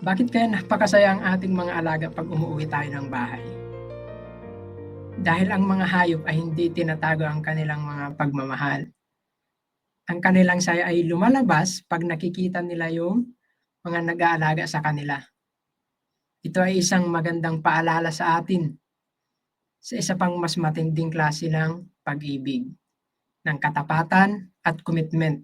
Bakit kaya napakasaya ang ating mga alaga pag umuwi tayo ng bahay? Dahil ang mga hayop ay hindi tinatago ang kanilang mga pagmamahal. Ang kanilang saya ay lumalabas pag nakikita nila yung mga nag-aalaga sa kanila. Ito ay isang magandang paalala sa atin sa isa pang mas matinding klase ng pag-ibig, ng katapatan at commitment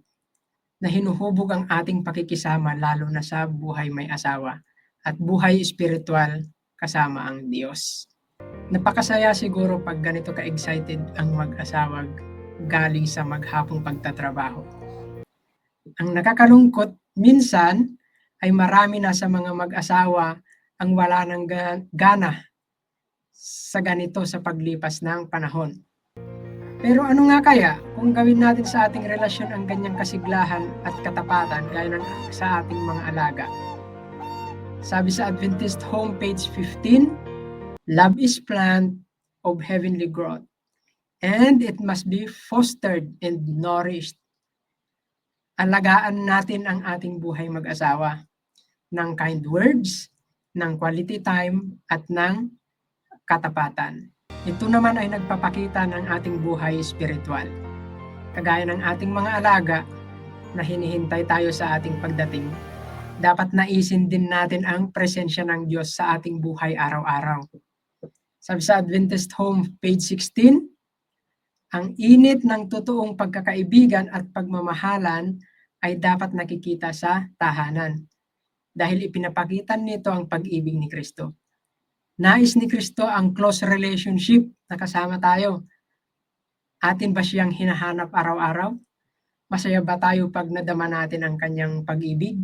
na hinuhubog ang ating pakikisama lalo na sa buhay may asawa at buhay espiritual kasama ang Diyos. Napakasaya siguro pag ganito ka-excited ang mag-asawa galing sa maghapong pagtatrabaho. Ang nakakalungkot minsan ay marami na sa mga mag-asawa ang wala ng gana sa ganito sa paglipas ng panahon. Pero ano nga kaya kung gawin natin sa ating relasyon ang ganyang kasiglahan at katapatan gaya ng sa ating mga alaga? Sabi sa Adventist homepage 15, love is plant of heavenly growth, and it must be fostered and nourished. Alagaan natin ang ating buhay mag-asawa ng kind words, ng quality time, at ng katapatan. Ito naman ay nagpapakita ng ating buhay espiritual. Kagaya ng ating mga alaga na hinihintay tayo sa ating pagdating, dapat naisin din natin ang presensya ng Diyos sa ating buhay araw-araw. Sabi sa Adventist Home, page 16, ang init ng totoong pagkakaibigan at pagmamahalan ay dapat nakikita sa tahanan dahil ipinapakita nito ang pag-ibig ni Kristo. Nais ni Kristo ang close relationship na kasama tayo. Atin ba siyang hinahanap araw-araw? Masaya ba tayo pag nadama natin ang kanyang pag-ibig?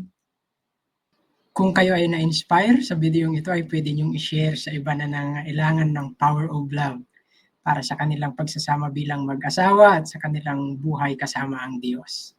Kung kayo ay na-inspire sa video ito ay pwede niyong i-share sa iba na nangangailangan ng power of love para sa kanilang pagsasama bilang mag-asawa at sa kanilang buhay kasama ang Diyos.